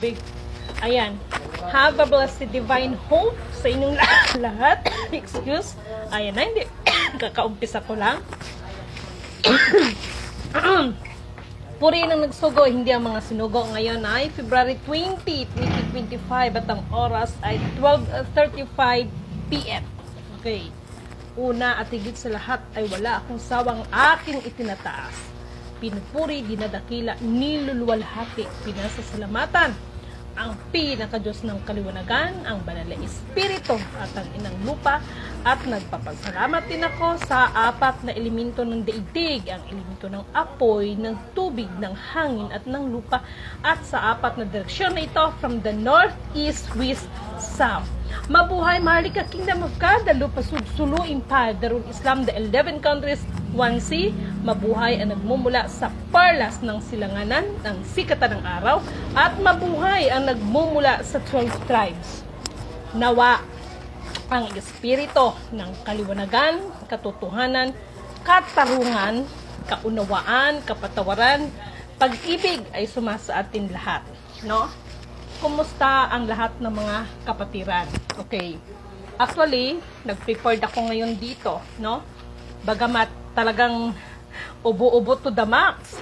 Big. Ayan. Have a blessed divine hope sa inyong lahat. Excuse. Ayan na, hindi. Kakaumpisa ko lang. Puri ng nagsugo, hindi ang mga sinugo. Ngayon ay February 20, 2025 at ang oras ay 12:35 p.m. Okay. Una at higit sa lahat ay wala akong sawang aking itinataas. Pinupuri, dinadakila, niluluwalhati, pinasasalamatan ang pinakadiyos ng kaliwanagan, ang banal na espiritu at ang inang lupa, at nagpapasalamat din ako sa apat na elemento ng daigdig, ang elemento ng apoy, ng tubig, ng hangin at ng lupa, at sa apat na direksyon na ito from the north, east, west, south. Mabuhay Maharlika Kingdom of God, the Lupa Sulu Empire, Darul Islam, the 11 countries, 1C. Mabuhay ang nagmumula sa parlas ng silanganan ng sikatan ng araw, at mabuhay ang nagmumula sa 12 tribes. Nawa ang espiritu ng kaliwanagan, katotohanan, katarungan, kaunawaan, kapatawaran, pag-ibig ay sumasa atin lahat, no? Kumusta ang lahat ng mga kapatiran? Okay. Actually, nag-prepared ako ngayon dito, no? Bagamat talagang ubo-ubo to the max.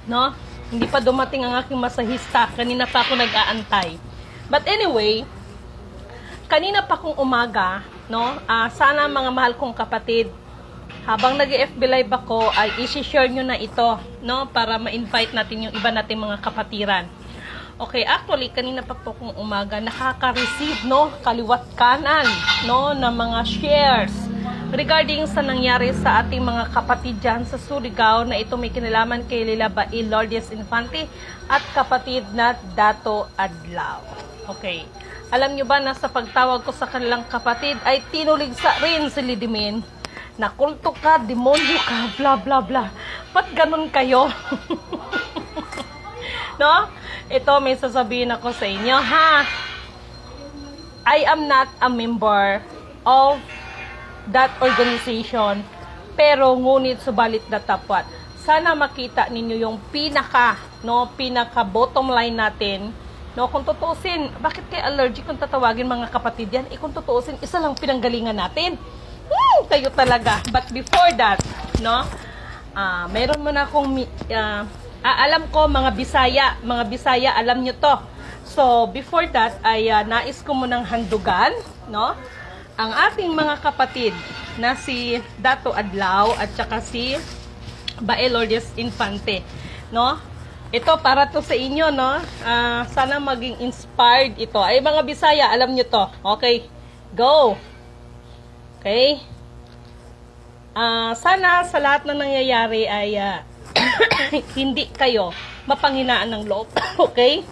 No? Hindi pa dumating ang aking masahista. Kanina pa ako nag-aantay. But anyway, kanina pa kong umaga, no? Sana mga mahal kong kapatid, habang nag-FB live ako, ay isi-share nyo na ito, no? Para ma-invite natin yung iba nating mga kapatiran. Okay, actually, kanina pa po kong umaga, nakaka-receive, no? Kaliwat kanan, no? Na mga shares regarding sa nangyari sa ating mga kapatid dyan sa Surigao, na ito may kinalaman kay Lila Bail Lourdes Infante at kapatid na Dato Adlaw. Okay. Alam nyo ba na sa pagtawag ko sa kanilang kapatid ay tinuligsa rin si Lidimin na kulto ka, demonyo ka, bla bla bla. Ba't ganun kayo? No? Ito may sasabihin ako sa inyo, ha? I am not a member of that organization, pero ngunit subalit na tapat. Sana makita ninyo yung pinaka bottom line natin. No, kung tutuusin, bakit kayo allergic kung tatawagin mga kapatid yan? Kung tutuusin, isa lang pinanggalingan natin. Kayo talaga. But before that, no, meron mo na akong, alam ko, mga Bisaya, alam nyo to. So, before that, ay nais ko munang handugan, no, ang ating mga kapatid na si Dato Adlaw at saka si Bail Lourdes Infante, no. Ito para to sa inyo, no. Sana maging inspired ito. Ay, mga Bisaya, alam nyo to. Okay, go. Okay? Sana sa lahat na nangyayari ay hindi kayo mapanghinaan ng loob. Okay?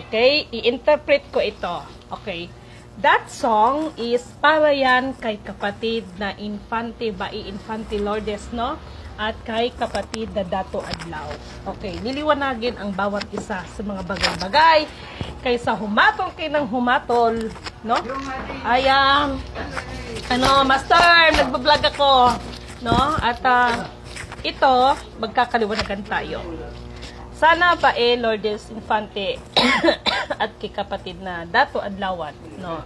Okay? I-interpret ko ito. Okay? That song is para yan kay kapatid na Infante Infante Lourdes, no? At kay kapatid na Dato Adlaw. Okay, niliwanagin ang bawat isa sa mga bagay-bagay. Kaysa humatol kayo ng humatol, no? Ayan, master, nagbablog ako, no? At ito, magkakaliwanagan tayo. Sana ba Lourdes Infante at kay kapatid na Dato Adlawan, no?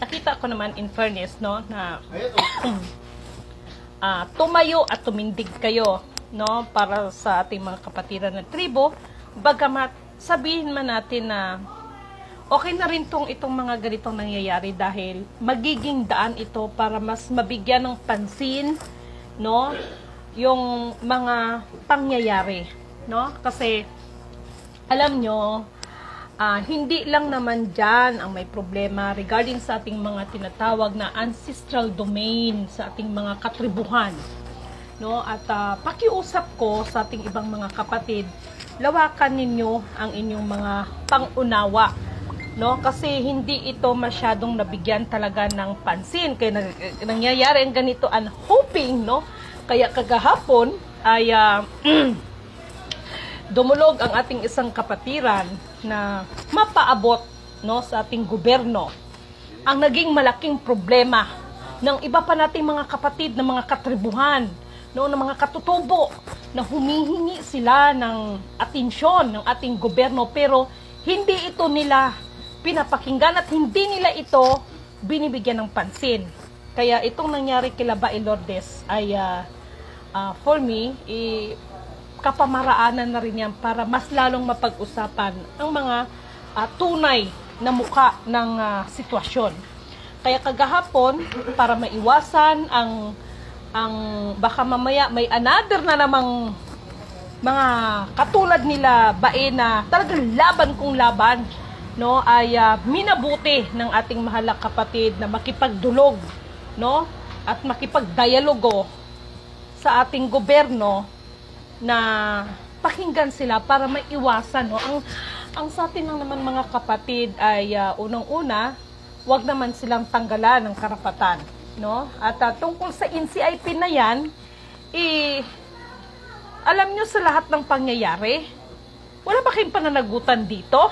Nakita ko naman in fairness, no, na tumayo at tumindig kayo, no, para sa ating mga kapatiran ng tribo, bagamat sabihin man natin na okay na rin itong mga ganitong nangyayari dahil magiging daan ito para mas mabigyan ng pansin, no, yung mga pangyayari, no? Kasi alam nyo, hindi lang naman dyan ang may problema regarding sa ating mga tinatawag na ancestral domain sa ating mga katribuhan, no? At pakiusap ko sa ating ibang mga kapatid, lawakan ninyo ang inyong mga pangunawa, no? Kasi hindi ito masyadong nabigyan talaga ng pansin kaya nangyayari ang ganito, and hoping, no? Kaya kagahapon ay dumulog ang ating isang kapatiran na mapaabot, no, sa ating gobyerno ang naging malaking problema ng iba pa nating mga kapatid na mga katribuhan, no, ng mga katutubo na humihingi sila ng atensyon ng ating gobyerno pero hindi ito nila pinapakinggan at hindi nila ito binibigyan ng pansin. Kaya itong nangyari kila Bae Lourdes ay for me, kapamaraanan na rin yan para mas lalong mapag-usapan ang mga tunay na muka ng sitwasyon. Kaya kagahapon, para maiwasan ang baka mamaya may another na namang mga katulad nila Bae na talagang laban kung laban, no, ay minabuti ng ating mahal na kapatid na makipagdulog, no, at makipagdialogo sa ating gobyerno na pakinggan sila para maiwasan, no? Ang sa atin lang naman mga kapatid ay unang-una, wag naman silang tanggalan ng karapatan, no? At tungkol sa NCIP na yan, alam nyo sa lahat ng pangyayari, wala ba kayong pananagutan dito?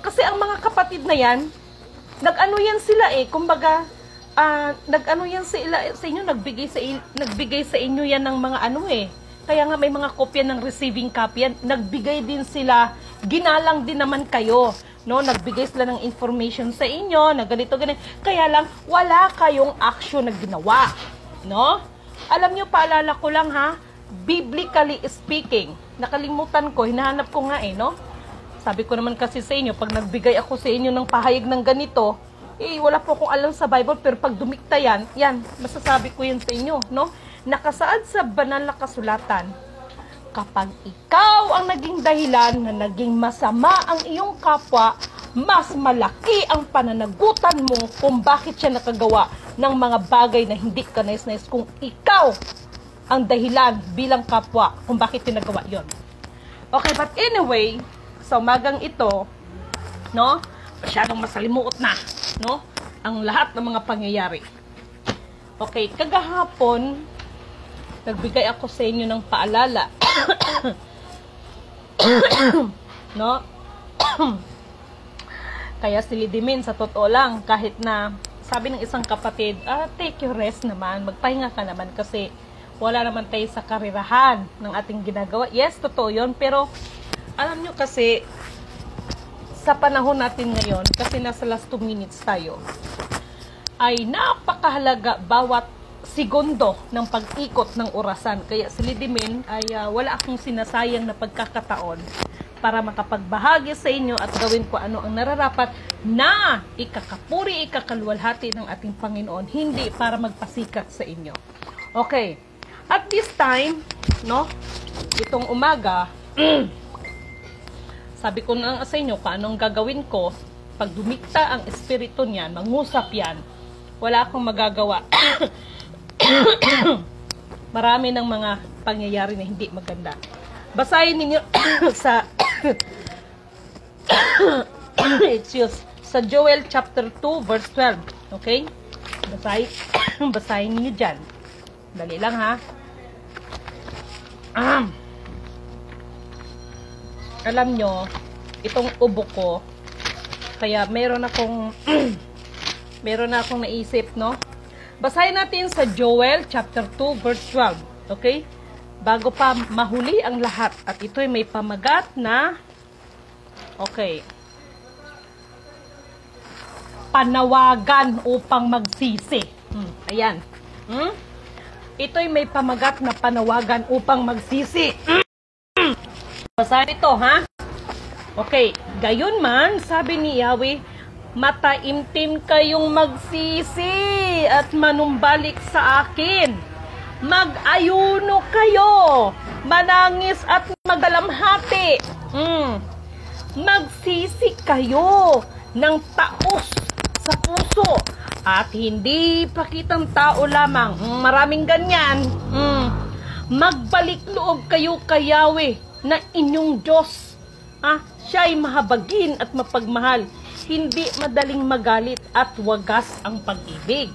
Kasi ang mga kapatid na yan, nag-ano yan sila kumbaga, nag-ano yan sila sa inyo, nagbigay sa inyo yan ng mga kaya nga may mga kopya ng receiving copy yan, nagbigay din sila, ginalang din naman kayo, no, nagbigay sila ng information sa inyo, na ganito, kaya lang, wala kayong action na ginawa, no? Alam nyo, paalala ko lang biblically speaking, nakalimutan ko, hinahanap ko nga no? Sabi ko naman kasi sa inyo, pag nagbigay ako sa inyo ng pahayag ng ganito, wala po akong alam sa Bible, pero pag dumikta yan, masasabi ko yan sa inyo, no? Nakasaad sa banal na kasulatan, kapag ikaw ang naging dahilan na naging masama ang iyong kapwa, mas malaki ang pananagutan mo kung bakit siya nakagawa ng mga bagay na hindi ka nais-nais kung ikaw ang dahilan bilang kapwa kung bakit tinagawa yon. Okay, but anyway, sa umagang ito, no, masyadong masalimuot na, no, ang lahat ng mga pangyayari. Okay, kagahapon, nagbigay ako sa inyo ng paalala. No? Kaya si Lidimin, sa totoo lang, kahit na sabi ng isang kapatid, take your rest naman, magpahinga ka naman kasi wala naman tayo sa karirahan ng ating ginagawa. Yes, totoo yun, pero alam nyo kasi, sa panahon natin ngayon, kasi nasa last 2 minutes tayo, ay napakahalaga bawat segundo ng pag-ikot ng orasan. Kaya si Lidimin ay wala akong sinasayang na pagkakataon para makapagbahagi sa inyo at gawin ko ano ang nararapat na ikakapuri, ikakalwalhati ng ating Panginoon, hindi para magpasikat sa inyo. Okay. At this time, no, itong umaga, sabi ko na sa inyo kung anong gagawin ko pag dumikta ang espiritu niyan, mangusap yan, wala akong magagawa. Marami ng mga pangyayari na hindi maganda. Basahin ninyo sa Excuse. Sa Joel chapter 2 verse 12. Okay? Basahin niyo dyan. Dali lang ha. Alam nyo, itong ubo ko, kaya meron akong naisip, no? Basahin natin sa Joel chapter 2 verse 12. Okay? Bago pa mahuli ang lahat. At ito'y may pamagat na okay. Panawagan upang magsisi. Ayan. Ito'y may pamagat na panawagan upang magsisi. Basahin ito, ha? Okay. Gayon man, sabi ni Yahweh, mataimtim kayong magsisi at manumbalik sa akin. Mag-ayuno kayo, manangis at magdalamhati. Magsisi kayo ng taos sa puso at hindi pakitang tao lamang. Maraming ganyan. Magbalik loob kayo kay Yahweh na inyong Diyos. Siya'y mahabagin at mapagmahal, hindi madaling magalit at wagas ang pag-ibig.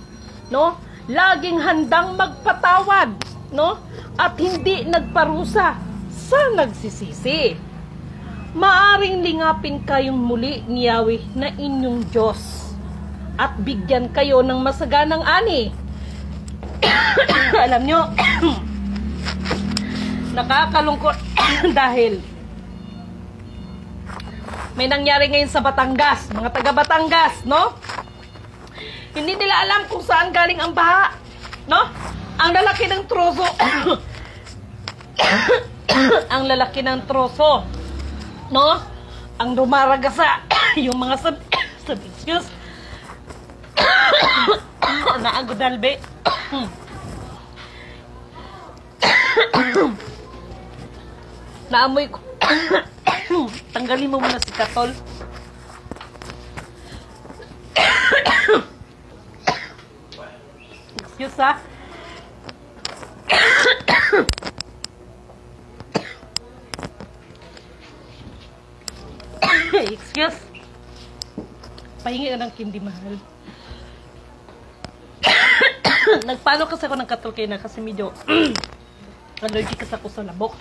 No? Laging handang magpatawad, no? At hindi nagparusa sa nagsisisi. Maaring lingapin kayong muli ni Yahweh na inyong Diyos at bigyan kayo ng masaganang ani. Alam nyo, nakakalungkot dahil may nangyari ngayon sa Batangas, mga taga Batangas, no? Hindi nila alam kung saan galing ang baha, no? Ang lalaki ng troso. Ang lalaki ng troso, no? Ang rumaragasa, yung mga excuse. Naagudalbe. Naamoy ko. Tanggalin mo muna si Katol. Excuse ha. Excuse. Pahingi ka ng kindi, mahal. Nagpalo kasi ako ng Katol kayo na kasi medyo allergic kasi ako sa lamok.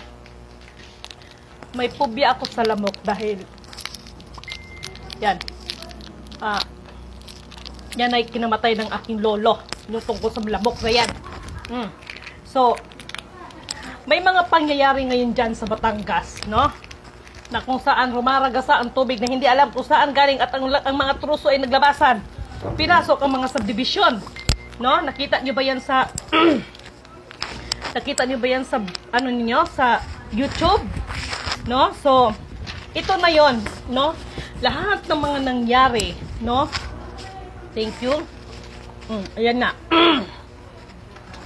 May phobia ako sa lamok dahil yan. Yan ay kinamatay ng aking lolo. Yung tungkol sa lamok na yan. So, may mga pangyayari ngayon dyan sa Batangas, no? Na kung saan rumaragasa ang tubig na hindi alam kung saan galing at ang mga truso ay naglabasan. Pinasok ang mga subdivision, no? Nakita nyo ba yan sa nakita nyo ba yan sa ano niyo sa YouTube, no? So, ito na yon, no? Lahat ng mga nangyari, no? Thank you. Ayan na.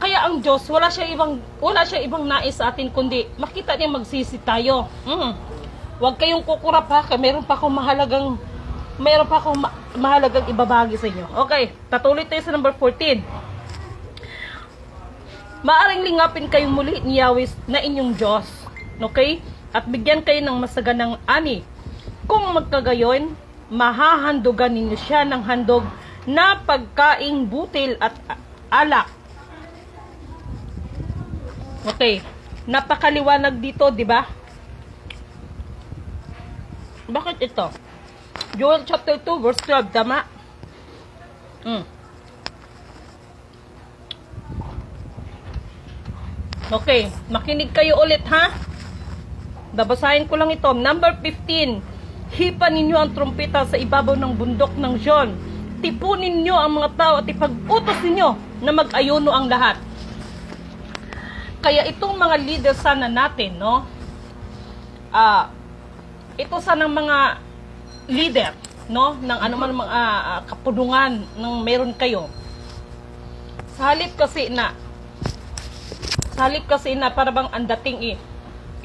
Kaya ang Diyos, wala siya ibang nais sa atin kundi makita niya magsisi tayo. Huwag kayong kukurap ha, kaya meron pa akong mahalagang ibabagi sa inyo. Okay, patuloy tayo sa number 14. Maaring lingapin kayong muli ni Yahweh na inyong Diyos. Okay? At bigyan kayo ng masaganang ani. Kung magkagayon, mahahandogan ninyo siya ng handog na pagkaing butil at alak. Okay. Napakaliwanag dito, di ba? Bakit ito? Joel chapter 2 verse 12, tama? Okay, makinig kayo ulit ha. Babasahin ko lang ito. Number 15. Hipan ninyo ang trumpeta sa ibabaw ng bundok ng Zion. Tipunin nyo ang mga tao at ipag-utos ninyo na mag-ayuno ang lahat. Kaya itong mga leader sana natin, no? Ito sana ng mga leader, no? Ng anuman mga kapunungan ng meron kayo. Sa halip kasi na para bang ang dating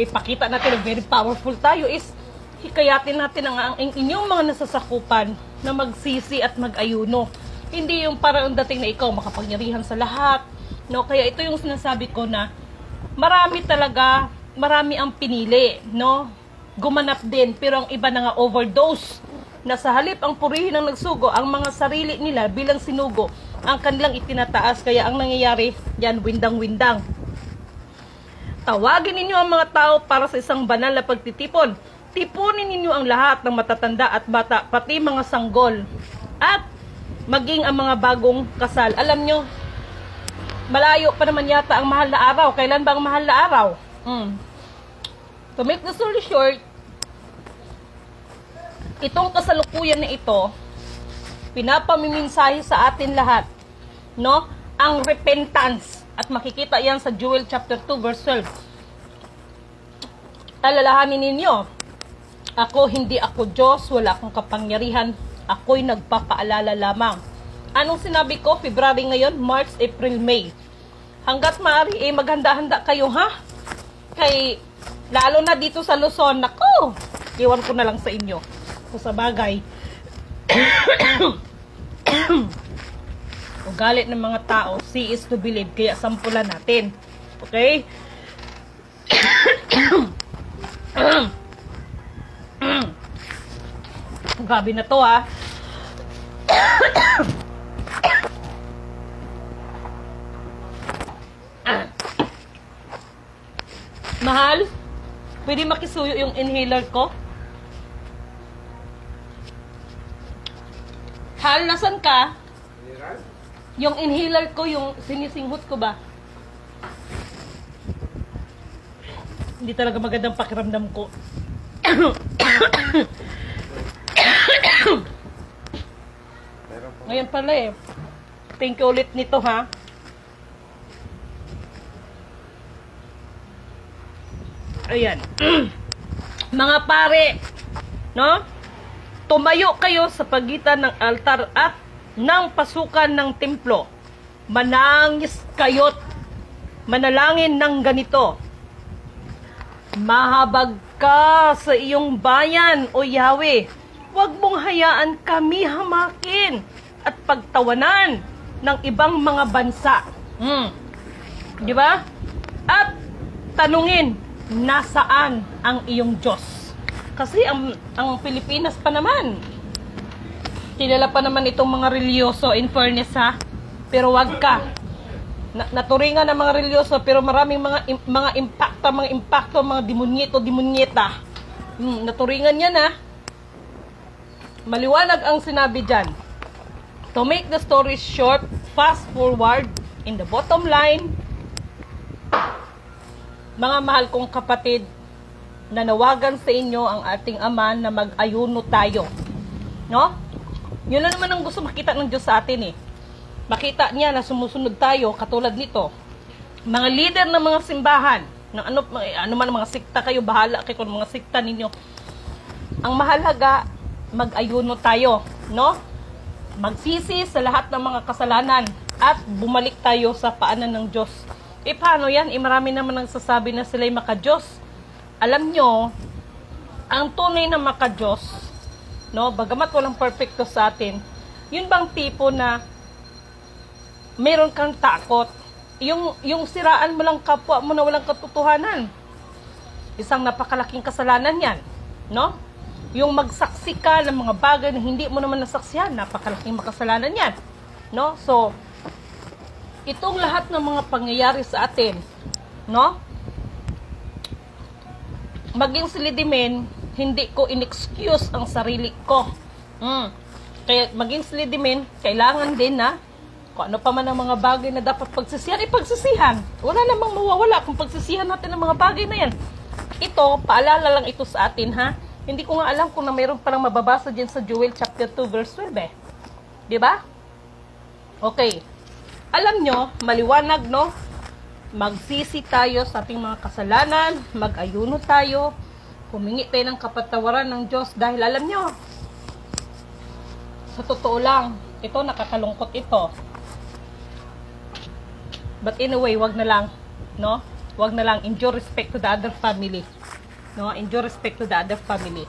ipakita natin na very powerful tayo is hikayatin natin ang inyong mga nasasakupan na magsisi at mag-ayuno. Hindi yung parang dating na ikaw makapangyarihan sa lahat. No? Kaya ito yung sinasabi ko na marami ang pinili. No? gumanap din, pero ang iba na nga overdose. Na sa halip ang purihin ng nagsugo, ang mga sarili nila bilang sinugo, ang kanilang itinataas. Kaya ang nangyayari, yan, windang-windang. Tawagin ninyo ang mga tao para sa isang banal na pagtitipon. Tipunin ninyo ang lahat ng matatanda at bata, pati mga sanggol. At maging ang mga bagong kasal. Alam nyo, malayo pa naman yata ang mahal na araw. Kailan ba ang mahal na araw? To make the story short, itong kasalukuyan na ito, pinapamimensahe sa atin lahat, no? Ang repentance. At makikita yan sa Joel chapter 2 verse 12. Alalahanin ninyo, hindi ako Diyos, wala akong kapangyarihan, ako'y nagpapaalala lamang. Anong sinabi ko? February ngayon, March, April, May. Hanggat maaari, maghanda-handa kayo, ha? Kay, lalo na dito sa Luzon, nako, iwan ko na lang sa inyo. Kung sa bagay, ugali ng mga tao, see is to believe, kaya sampulan natin. Okay? Grabe na to, ha? Mahal, pwede makisuyo yung inhaler ko? Hal, nasan ka? Yung inhaler ko, yung sinisinghot ko ba? Hindi talaga magandang pakiramdam ko. Ngayon pala eh. Thank you ulit nito, ha? Ayan. Mga pare, no? Tumayo kayo sa pagitan ng altar at ng pasukan ng templo. Manangis kayo't manalangin ng ganito. Mahabag ka sa iyong bayan, O Yahweh. Huwag mong hayaan kami hamakin at pagtawanan ng ibang mga bansa. Di ba? At tanungin, nasaan ang iyong Diyos? Kasi ang Pilipinas pa naman, kilala pa naman itong mga religyoso, in fairness, ha? Pero wag ka. Naturingan ng mga religyoso, pero maraming mga impacto, mga demonyeta. Naturingan yan, ha? Maliwanag ang sinabi dyan. To make the story short, fast forward, in the bottom line, mga mahal kong kapatid, nanawagan sa inyo ang ating Ama na mag-ayuno tayo. No? Yun lang naman ang gusto makita ng Diyos sa atin eh. Makita niya na sumusunod tayo katulad nito. Mga leader ng mga simbahan, ng ano man mga sikta kayo, bahala kayo kung mga sikta ninyo. Ang mahalaga, mag-ayuno tayo. No? Magsisi sa lahat ng mga kasalanan at bumalik tayo sa paanan ng Diyos. E paano yan? E marami naman nagsasabi na sila'y maka-Diyos. Alam nyo, ang tunay na maka-Diyos, no, bagamat walang perfecto sa atin, yun bang tipo na meron kang takot? Yung siraan mo lang kapwa mo na walang katotohanan. Isang napakalaking kasalanan yan. No? Yung magsaksi ka ng mga bagay na hindi mo naman nasaksihan, napakalaking makasalanan yan. No? So, itong lahat ng mga pangyayari sa atin, no? Maging silidimin, hindi ko in-excuse ang sarili ko. Kaya maging silidimin, kailangan din na kung ano pa man ang mga bagay na dapat pagsisihan, ipagsisihan. Wala namang mawawala kung pagsisihan natin ang mga bagay na yan. Ito, paalala lang ito sa atin, ha? Hindi ko nga alam kung na mayroon palang mababasa dyan sa Joel chapter 2 verse 12 eh. Diba? Okay. Alam nyo, maliwanag, no? Magsisi tayo sa ating mga kasalanan, mag-ayuno tayo, humingi tayo ng kapatawaran ng Diyos dahil alam nyo, sa totoo lang, ito nakakalungkot ito. But anyway, wag na lang, no? Wag na lang, in due respect to the other family. No? In due respect to the other family.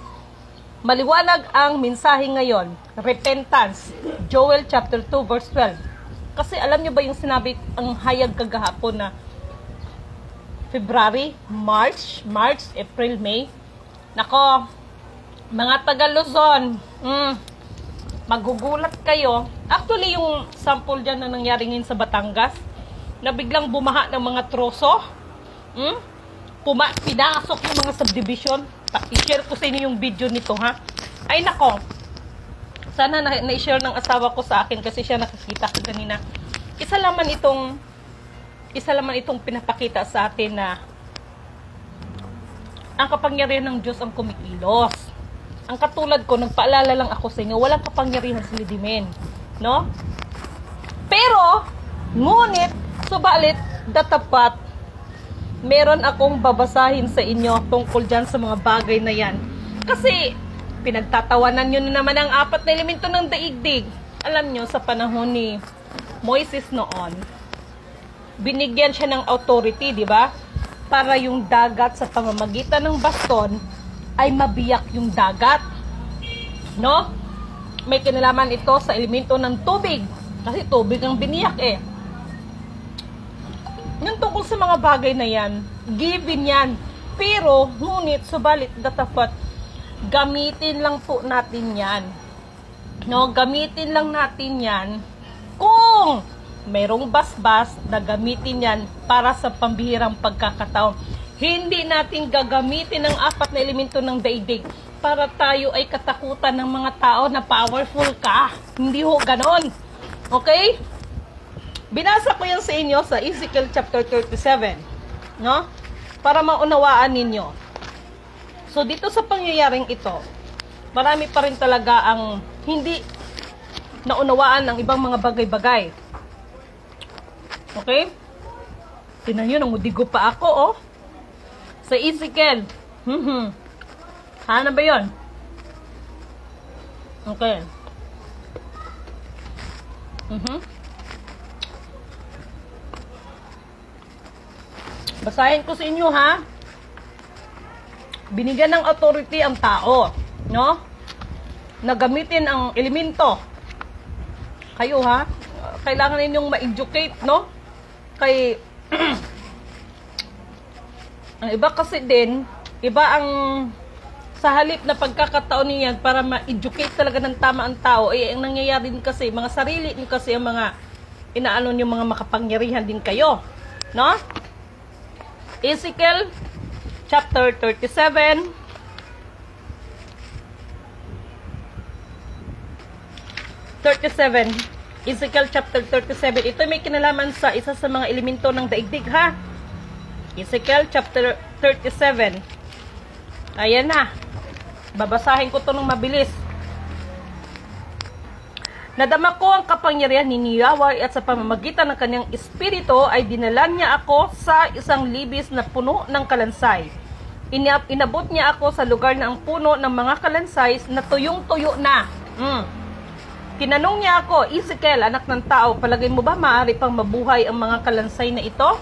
Maliwanag ang mensahe ngayon, repentance, Joel chapter 2 verse 12. Kasi alam nyo ba yung sinabi ang hayag kagahapon na February, March, April, May, Nako, mga taga Luzon, magugulat kayo. Actually, yung sample dyan na nangyari ngayon sa Batangas, na biglang bumaha ng mga troso, pinasok yung mga subdivision. I-share ko sa inyo yung video nito, ha? Ay, nako. Sana na-share ng asawa ko sa akin kasi siya nakakita ko kanina. Isa lamang itong pinapakita sa atin na ang kapangyarihan ng Diyos ang kumikilos. Ang katulad ko, nagpaalala lang ako sa inyo, walang kapangyarihan si Lidimen. No? Pero, ngunit, subalit, datapat, meron akong babasahin sa inyo tungkol dyan sa mga bagay na yan. Kasi, pinagtatawanan nyo na naman ang 4 na elemento ng daigdig. Alam nyo, sa panahon ni Moises noon, binigyan siya ng authority, di ba? Para yung dagat sa pamamagitan ng baston ay mabiyak yung dagat. No? May kinalaman ito sa elemento ng tubig. Kasi tubig ang biniyak eh. Yung tungkol sa mga bagay na yan, given yan. Pero, ngunit, subalit, datapat, gamitin lang po natin yan. No? Gamitin lang natin yan kung mayroong basbas na gamitin yan para sa pambihirang pagkakataon. Hindi natin gagamitin ang 4 na elemento ng daigdig para tayo ay katakutan ng mga tao na powerful ka. Hindi ho ganon. Okay? Binasa ko yan sa inyo sa Ezekiel chapter 37. No? Para maunawaan ninyo. So, dito sa pangyayaring ito, marami pa rin talaga ang hindi naunawaan ng ibang mga bagay-bagay. Okay? Tinan nyo, nangudigo pa ako, oh. Sa Ezekiel. Ano ba yun? Okay. Basahin ko sa inyo, ha? Binigyan ng authority ang tao, no? Na gamitin ang elemento. Kayo, ha? Kailangan ninyong ma-educate, no? Kay ang iba kasi din, iba ang sa halip na pagkakataon niyan para ma-educate talaga ng tama ang tao, eh ang nangyayari din kasi, mga sarili niyo kasi ang mga inaano niyo, mga makapangyarihan din kayo, no? Ezekiel chapter 37 Ezekiel chapter 37. Ito may kinalaman sa isa sa mga elemento ng daigdig, ha? Ezekiel chapter 37. Ayan na. Babasahin ko to ng mabilis. Nadama ko ang kapangyarihan ni Yahweh at sa pamamagitan ng kanyang espiritu ay dinalan niya ako sa isang libis na puno ng kalansay. Inabot niya ako sa lugar na ang puno ng mga kalansay na tuyong-tuyo na. Tinanong niya ako, Ezekiel, anak ng tao, palagay mo ba maaari pang mabuhay ang mga kalansay na ito?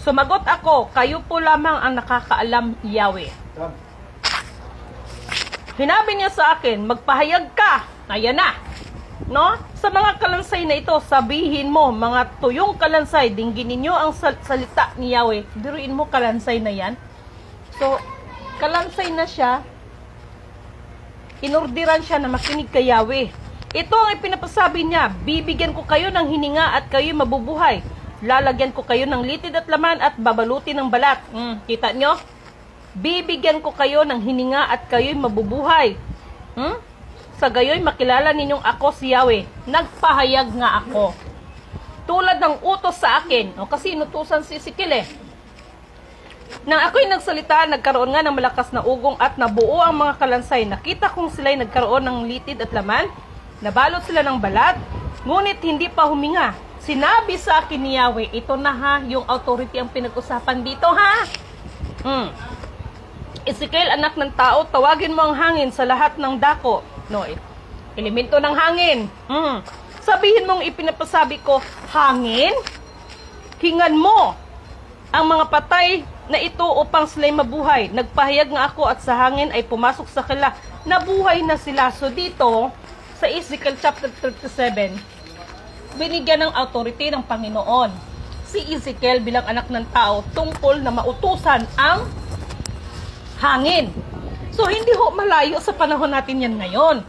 Sumagot ako, kayo po lamang ang nakakaalam, Yahweh. Hinabi niya sa akin, magpahayag ka. Ayan na. No? Sa mga kalansay na ito, sabihin mo, mga tuyong kalansay, dingginin niyo ang salita ni Yahweh. Diruin mo kalansay na yan. So, kalansay na siya, inordiran siya na makinig kay Yahweh. Ito ang ipinapasabi niya, bibigyan ko kayo ng hininga at kayo mabubuhay. Lalagyan ko kayo ng litid at laman at babalutin ng balat. Kita nyo? Bibigyan ko kayo ng hininga at kayo'y mabubuhay. Sa gayo'y makilala ninyong ako si Yahweh. Nagpahayag nga ako. Tulad ng utos sa akin. O, kasi inutusan si Ezekiel eh. Nang ako'y nagsalita, nagkaroon nga ng malakas na ugong at nabuo ang mga kalansay. Nakita kong sila'y nagkaroon ng litid at laman. Nabalot sila ng balat, ngunit hindi pa huminga. Sinabi sa akin ni Yahweh, ito na ha, yung authority ang pinag-usapan dito, ha? Ezekiel, anak ng tao, tawagin mo ang hangin sa lahat ng dako. No, elemento ng hangin. Sabihin mong ipinapasabi ko, hangin? Hingan mo ang mga patay na ito upang sila'y mabuhay. Nagpahayag nga ako at sa hangin ay pumasok sa kanila. Nabuhay na sila. So dito, sa Ezekiel chapter 37, binigyan ng authority ng Panginoon si Ezekiel bilang anak ng tao tungkol na mautusan ang hangin. So, hindi ho malayo sa panahon natin yan ngayon.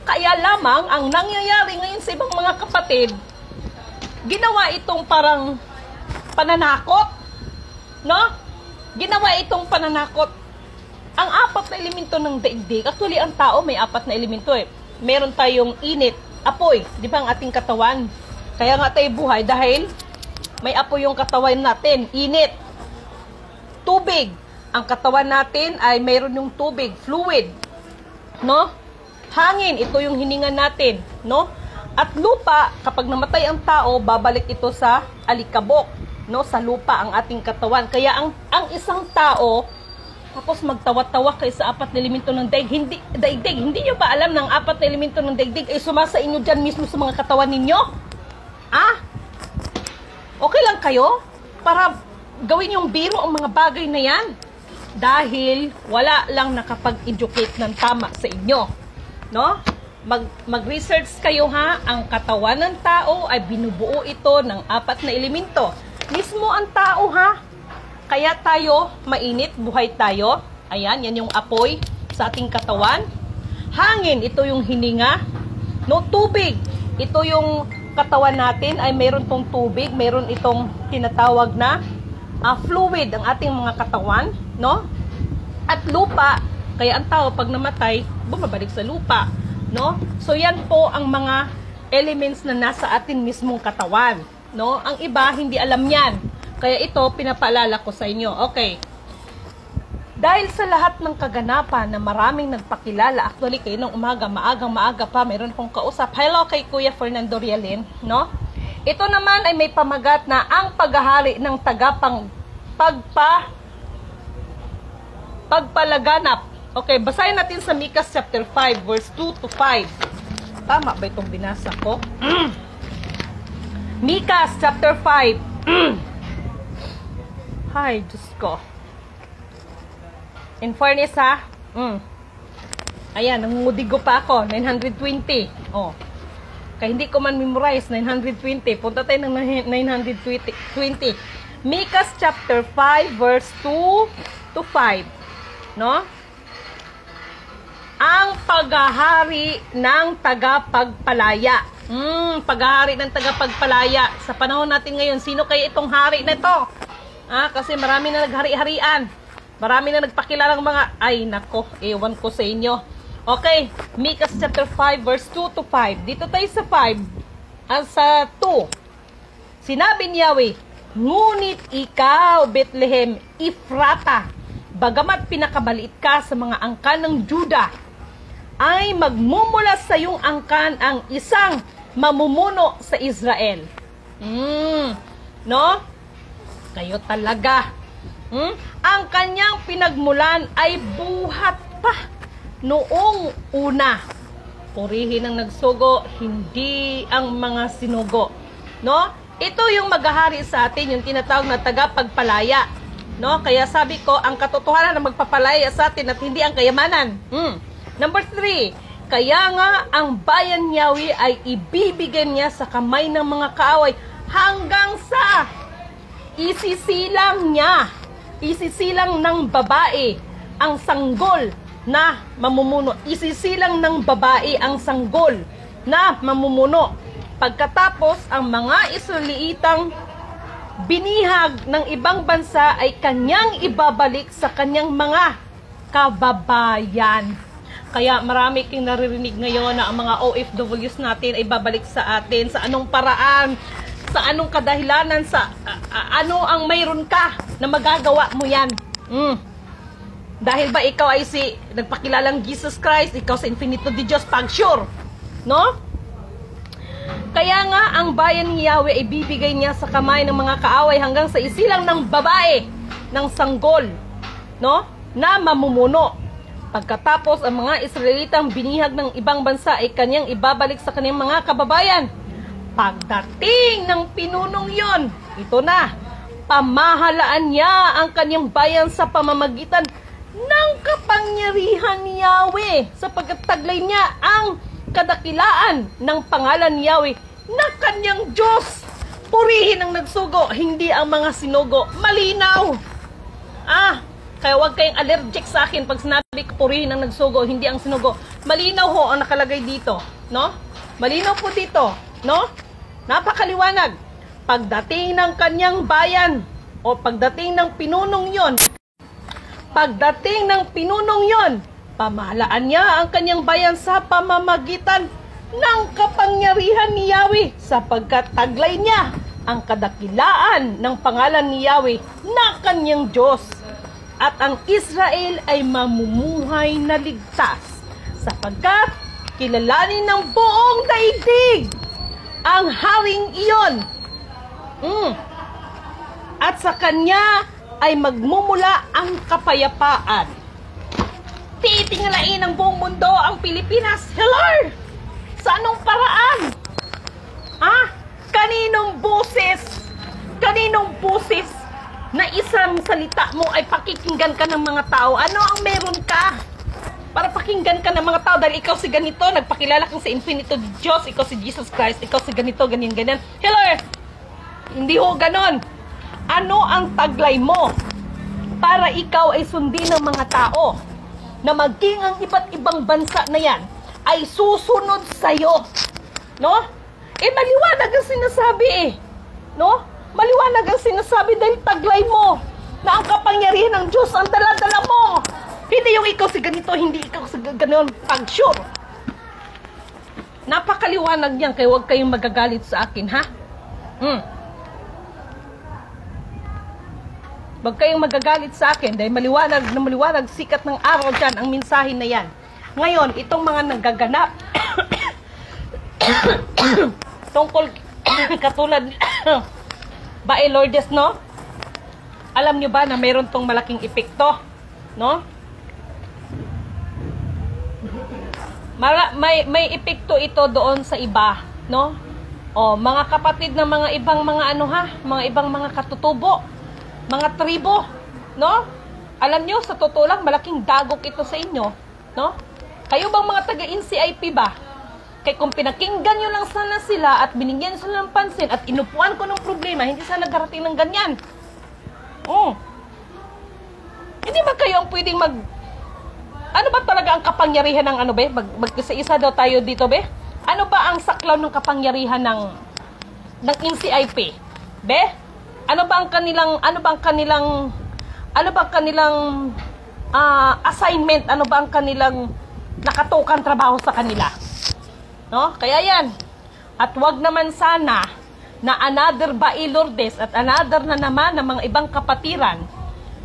Kaya lamang, ang nangyayari ngayon sa ibang mga kapatid, ginawa itong parang pananakot, no? Ginawa itong pananakot. Ang apat na elemento ng daigdig, actually, ang tao may apat na elemento eh. Meron tayong init, apoy, di ba ang ating katawan? Kaya nga tayo buhay dahil may apoy yung katawan natin, init. Tubig, ang katawan natin ay mayroon yung tubig, fluid, no? Hangin, ito yung hininga natin, no? At lupa, kapag namatay ang tao, babalik ito sa alikabok, no? Sa lupa ang ating katawan. Kaya ang isang tao, tapos magtawa-tawa kayo sa apat na elemento ng daigdig. Hindi nyo ba alam ng apat na elemento ng daigdig ay sumasa inyo dyan mismo sa mga katawan ninyo? Ah? Okay lang kayo? Para gawin yung biro ang mga bagay na yan. Dahil wala lang nakapag-educate ng tama sa inyo. No? Mag-research kayo ha. Ang katawan ng tao ay binubuo ito ng apat na elemento. Mismo ang tao ha. Kaya tayo mainit, buhay tayo. Ayan, yan yung apoy sa ating katawan. Hangin, ito yung hininga. No, tubig. Ito yung katawan natin ay mayroon tong tubig, mayroon itong tinatawag na fluid ang ating mga katawan, no? At lupa, kaya ang tao pag namatay, bumabalik sa lupa, no? So yan po ang mga elements na nasa atin mismong katawan, no? Ang iba hindi alam yan. Kaya ito pinapaalala ko sa inyo. Okay. Dahil sa lahat ng kaganapan na maraming nagpakilala, actually kayo ng umaga, maagang-maaga pa, mayroon pong kausap. Hello kay Kuya Fernando Rialin, no? Ito naman ay may pamagat na ang paghahari ng pagpalaganap. Okay, basahin natin sa Micah chapter 5, verse 2 to 5. Tama ba itong binasa ko? Micah chapter 5. Hi, Diyos ko. In fairness ha, ayan, nangungudigo pa ako, 920. Oh. Kaya hindi ko man memorize, 920. Punta tayo ng 920. Micah chapter 5, verse 2 to 5. No? Ang paghahari ng tagapagpalaya. Paghahari ng tagapagpalaya. Sa panahon natin ngayon, sino kaya itong hari na ito? Kasi marami na naghari-harian. Marami na nagpakilalang mga, ay nako, ewan ko sa inyo. Okay, Micah chapter 5, verse 2 to 5. Dito tayo sa 5, sa 2. Sinabi ni Yahweh, ngunit ikaw, Bethlehem, Ephrata, bagamat pinakabaliit ka sa mga angkan ng Juda, ay magmumula sa iyong angkan ang isang mamumuno sa Israel. No? Kayo talaga. Ang kanyang pinagmulan ay buhat pa noong una. Purihin ang nagsugo, hindi ang mga sinugo. No? Ito yung maghahari sa atin, yung tinatawag na tagapagpalaya. No? Kaya sabi ko, ang katotohanan na magpapalaya sa atin at hindi ang kayamanan. Number 3, kaya nga ang bayan Yahweh ay ibibigyan niya sa kamay ng mga kaaway hanggang sa isisilang niya. Isisilang ng babae ang sanggol na mamumuno. Isisilang ng babae ang sanggol na mamumuno. Pagkatapos, ang mga Israelitang binihag ng ibang bansa ay kanyang ibabalik sa kanyang mga kababayan. Kaya marami kang naririnig ngayon na ang mga OFWs natin ay babalik sa atin. Sa anong paraan, sa anong kadahilanan, sa ano ang mayroon ka na magagawa mo yan. Dahil ba ikaw ay nagpakilalang Jesus Christ, ikaw sa infinito di Diyos, pag sure. No? Kaya nga, ang bayan ni Yahweh ay bibigay niya sa kamay ng mga kaaway hanggang sa isilang ng babae, ng sanggol, no? Na mamumuno. Pagkatapos, ang mga Israelitang binihag ng ibang bansa ay kanyang ibabalik sa kanyang mga kababayan. Pagdating ng pinunong yon, ito na, pamahalaan niya ang kanyang bayan sa pamamagitan ng kapangyarihan ni Yahweh, sapagkat taglay niya ang kadakilaan ng pangalan ni Yahweh na kanyang Diyos. Purihin ang nagsugo, hindi ang mga sinugo. Malinaw. Kaya huwag kayong allergic sa akin pag sinabi purihin ang nagsugo, hindi ang sinugo. Malinaw ho ang nakalagay dito, no? Malinaw po dito, no? Napakaliwanag. Pagdating ng kanyang bayan o pagdating ng pinunong yon, pamahalaan niya ang kanyang bayan sa pamamagitan ng kapangyarihan ni Yahweh, sapagkat taglay niya ang kadakilaan ng pangalan ni Yahweh na kanyang Diyos. At ang Israel ay mamumuhay na ligtas, sapagkat kilalanin ng buong daigdig ang haring iyon. At sa kanya ay magmumula ang kapayapaan. Titingalain ng buong mundo ang Pilipinas. Hello! Sa anong paraan? Kaninong busis na isang salita mo ay pakikinggan ka ng mga tao? Ano ang meron ka para pakinggan ka ng mga tao? Dahil ikaw si ganito, nagpakilala kang sa infinito Diyos, ikaw si Jesus Christ, ikaw si ganito, ganyan. Hello! Hindi ho ganon. Ano ang taglay mo para ikaw ay sundin ng mga tao na maging ang iba't ibang bansa na yan ay susunod sa'yo? No? Maliwanag ang sinasabi no? Maliwanag ang sinasabi dahil taglay mo na ang kapangyarihan ng Diyos ang dala-dala mo. Hindi yung ikaw si ganito, hindi ikaw si ganon. Pag sure. Napakaliwanag yan, kaya huwag kayong magagalit sa akin, ha? Huwag kayong magagalit sa akin dahil maliwanag, sikat ng araw dyan ang mensahe na yan. Ngayon, itong mga nagaganap tungkol katulad Bae Lourdes, no? Alam nyo ba na mayroon tong malaking epekto, no? May epekto ito doon sa iba, no? O, mga kapatid ng mga ibang mga mga ibang mga katutubo, mga tribo, no? Alam nyo, sa totoo lang, malaking dagok ito sa inyo, no? Kayo bang mga taga-NCIP ba? Kaya kung pinakinggan nyo lang sana sila at binigyan sila ng pansin at inupuan ko ng problema, hindi sana nagarating ng ganyan. Hindi ba kayo ang pwedeng ano ba talaga ang kapangyarihan ng mag-isa-isa daw tayo dito, be? Ano ba ang saklaw ng kapangyarihan ng NCIP? Be? Ano ba ang kanilang assignment? Ano ba ang kanilang nakatukan trabaho sa kanila? No? Kaya yan. At wag naman sana na another Bae Lourdes at another na naman ng mga ibang kapatiran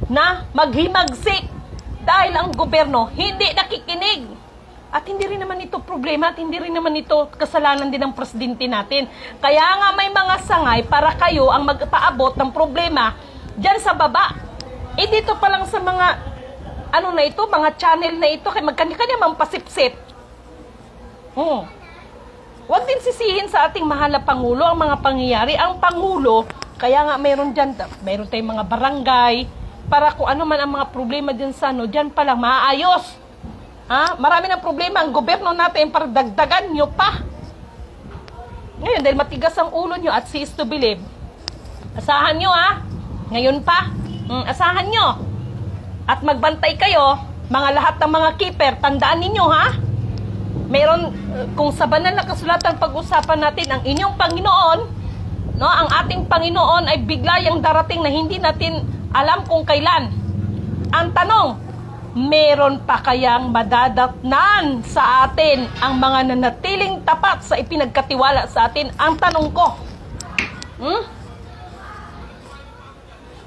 na maghimagsik dahil ang gobyerno hindi nakikinig. At hindi rin naman ito problema at hindi rin naman ito kasalanan din ng presidente natin. Kaya nga may mga sangay para kayo ang magpaabot ng problema dyan sa baba. Dito pa lang sa mga mga channel na ito, kaya magkanya-kanya mampasipsip. Huwag din sisihin sa ating mahal na Pangulo ang mga pangyayari. Ang Pangulo, kaya nga mayroon tayong mga barangay, para kung ano man ang mga problema dyan sa dyan pa lang maayos. Marami ng problema ang gobyerno natin para dagdagan nyo pa. Ngayon, dahil matigas ang ulo nyo at cease to believe, asahan nyo ngayon pa, asahan nyo. At magbantay kayo, mga lahat ng mga keeper, tandaan ninyo Meron, kung sa banal na kasulatan pag-usapan natin, ang inyong Panginoon, no, ang ating Panginoon ay bigla yung darating na hindi natin alam kung kailan. Ang tanong, meron pa kayang madadatnan sa atin ang mga nanatiling tapat sa ipinagkatiwala sa atin? Ang tanong ko.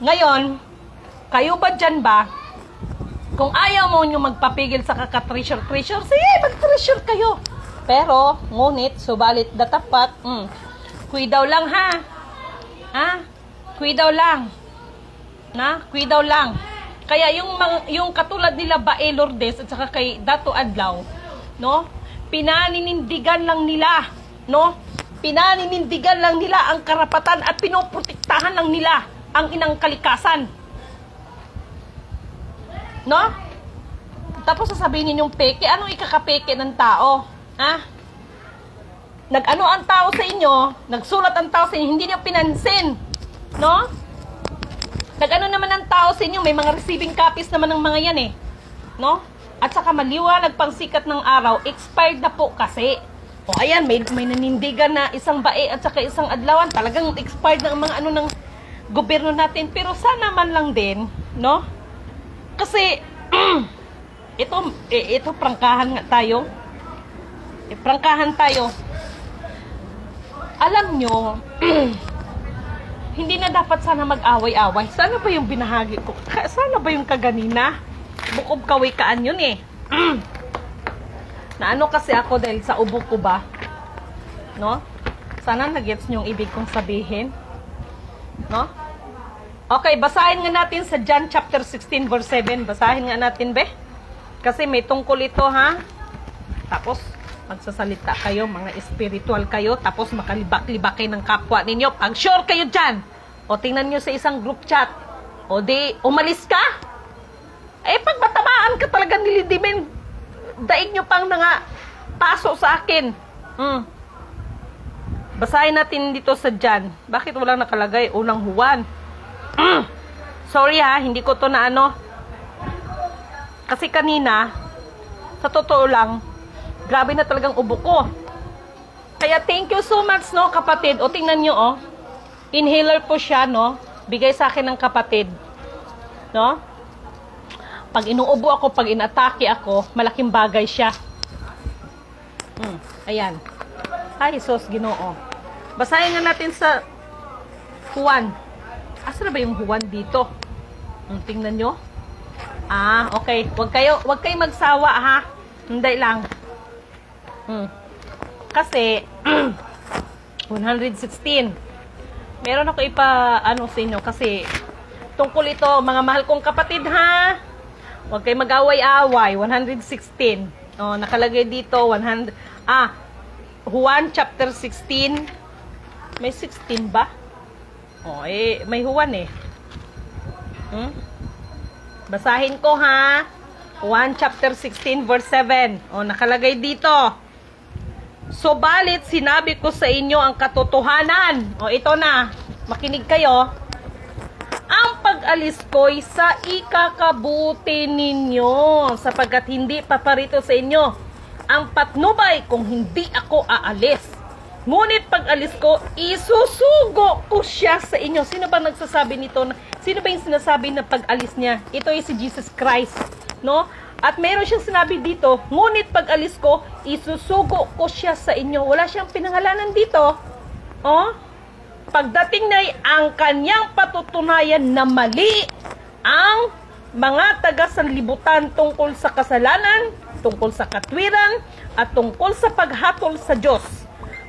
Ngayon, kayo ba dyan ba? Kung ayaw mo nyo magpapigil sa kaka-treasure, sige, mag-treasure kayo. Pero, ngunit, subalit datapat, kuidaw lang kuidaw lang. Kuidaw lang. Kaya yung katulad nila Bae Lourdes at saka kay Dato Adlaw, no? Pinaninindigan lang nila, no? Pinaninindigan lang nila ang karapatan at pinoprotektahan lang nila ang inang kalikasan. No? Tapos sasabihin ninyong peke, anong ikakapeke ng tao? Nag-ano ang tao sa inyo, nagsulat ang tao sa inyo, hindi niyo pinansin. No? Nag-ano naman ang tao sa inyo, may mga receiving copies naman ng mga yan No? at saka maliwanag pang sikat ng araw, expired na po kasi. O ayan, may nanindigan na isang bae at saka isang adlawan. Talagang expired na ang mga ano ng gobyerno natin. Pero sana man lang din, no? Kasi, ito prangkahan nga tayo. Prangkahan tayo. Alam nyo, hindi na dapat sana mag-away-away. Sana ba yung binahagi ko? Sana ba yung kaganina? Bukob kawikaan yun eh. Na ano kasi ako dahil sa ubo ko ba? No? Sana nagets nyo yung ibig kong sabihin. No? Okay, basahin nga natin sa John chapter 16 verse 7. Basahin nga natin, be. Kasi may tungkol ito, ha? Tapos, magsasalita kayo, mga spiritual kayo, tapos makalibak-libak kayo ng kapwa ninyo. Pag sure kayo dyan, o tingnan nyo sa isang group chat, o di, umalis ka? Eh, pag matamaan ka talaga nilidimin, daig nyo pang nga paso sa akin. Basahin natin dito sa John. Bakit walang nakalagay? Unang Juan. Sorry ha, hindi ko to na ano. Kasi kanina, sa totoo lang, grabe na talagang ubo ko. Kaya thank you so much, no, kapatid. O, tingnan nyo, oh. Inhaler po siya, no. Bigay sa akin ng kapatid. No? Pag inuubo ako, pag inatake ako, malaking bagay siya. Ayan. Ay, sos, Ginoo. Basahin nga natin sa Juan. Asa na ba yung Juan dito? Tingnan nyo. Ah, okay. Wag kayo magsawa, ha. Hindi lang. Kasi 116. Meron ako ano sa inyo kasi tungkol ito, mga mahal kong kapatid, ha. Huwag kayo mag-away-away. 116. Oh, nakalagay dito 100. Juan chapter 16. May 16 ba? Oh, may Juan eh. Basahin ko, ha. 1 chapter 16 verse 7. O, nakalagay dito. Subalit sinabi ko sa inyo ang katotohanan. O, ito na. Makinig kayo. Ang pag-alis ko'y sa ikakabuti ninyo, sapagkat hindi paparito sa inyo ang patnubay kung hindi ako aalis. Ngunit pag-alis ko, isusugo ko siya sa inyo. Sino ba nagsasabi nito? Sino ba yung sinasabi na pag-alis niya? Ito ay si Jesus Christ. No? At meron siyang sinabi dito, ngunit pag-alis ko, isusugo ko siya sa inyo. Wala siyang pinangalanan dito. Oh? Pagdating na ang kanyang patutunayan na mali ang mga taga-sanlibutan tungkol sa kasalanan, tungkol sa katwiran, at tungkol sa paghatol sa Diyos.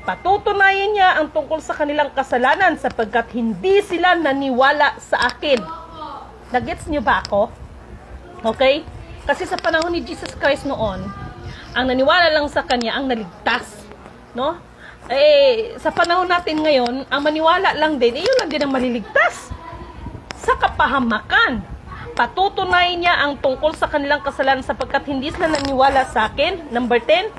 Patutunayan niya ang tungkol sa kanilang kasalanan sapagkat hindi sila naniwala sa akin. Nagets niyo ba ako? Okay? Kasi sa panahon ni Jesus Christ noon, ang naniwala lang sa Kanya ang naligtas. No? Eh, sa panahon natin ngayon, ang maniwala lang din, yun lang din ang maliligtas. Sa kapahamakan. Patutunayan niya ang tungkol sa kanilang kasalanan sapagkat hindi sila naniwala sa akin. Number 10,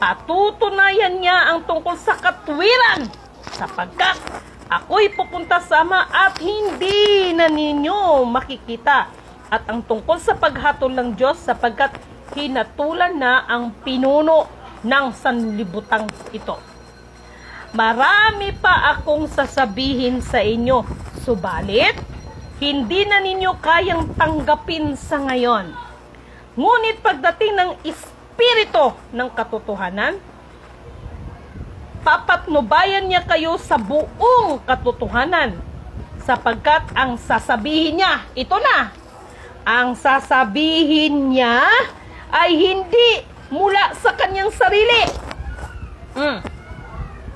patutunayan niya ang tungkol sa katwiran sapagkat ako'y pupunta sa Ama at hindi na ninyo makikita. At ang tungkol sa paghatol ng Diyos sapagkat hinatulan na ang pinuno ng sanlibutang ito. Marami pa akong sasabihin sa inyo, subalit hindi na ninyo kayang tanggapin sa ngayon. Ngunit pagdating ng Espiritu ng katotohanan, papatnubayan niya kayo sa buong katotohanan sapagkat ang sasabihin niya, ito na, ang sasabihin niya ay hindi mula sa kanyang sarili.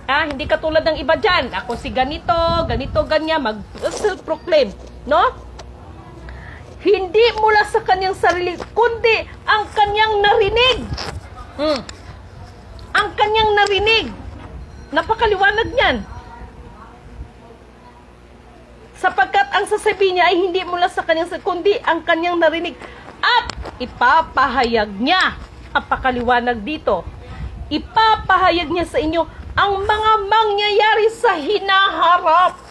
Hindi katulad ng iba dyan. Ako si ganito, ganyan, mag-self-proclaim. No? Hindi mula sa kanyang sarili, kundi ang kanyang narinig. Ang kanyang narinig. Napakaliwanag niyan. Sapagkat ang sasabihin niya ay hindi mula sa kanyang sarili, kundi ang kanyang narinig. At ipapahayag niya, napakaliwanag dito, ipapahayag niya sa inyo ang mga mangyayari sa hinaharap.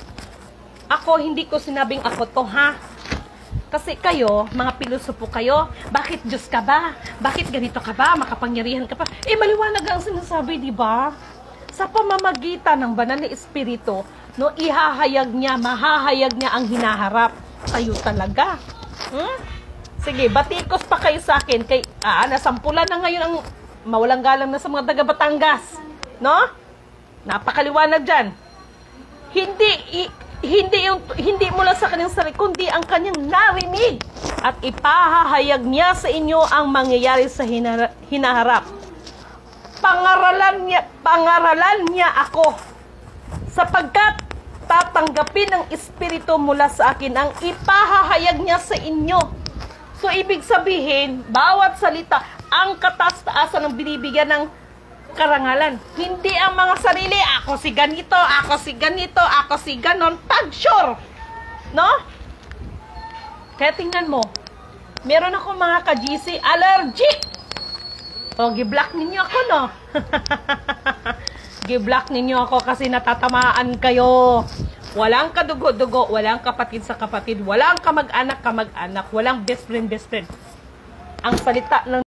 Ako, hindi ko sinabing ako to, ha? Kasi kayo, mga pilosopo kayo, bakit Diyos ka ba? Bakit ganito ka ba? Makapangyarihan ka pa? Eh, maliwanag ang sinasabi, di ba? Sa pamamagitan ng banal na espiritu, no, ihahayag niya, mahahayag niya ang hinaharap. Kayo talaga. Sige, batikos pa kayo sa akin. Nasampulan na ngayon ang mawalang galang na sa mga taga Batangas. No? Napakaliwanag dyan. Hindi mula sa kanyang sarili, kundi ang kanyang narinig. At ipahahayag niya sa inyo ang mangyayari sa hinaharap. Pangaralan niya ako, sapagkat tatanggapin ng Espiritu mula sa akin ang ipahahayag niya sa inyo. So, ibig sabihin, bawat salita, ang kataas-taasan ng binibigyan ng karangalan. Hindi ang mga sarili, ako si ganito, ako si ganito, ako si ganon. Pag sure, no? Kaya tingnan mo, meron ako mga ka-GC allergic. O, gi-block ninyo ako, no? Gi-block ninyo ako kasi natatamaan kayo. Walang kadugo-dugo, walang kapatid sa kapatid, walang kamag-anak, walang best friend. Ang salita ng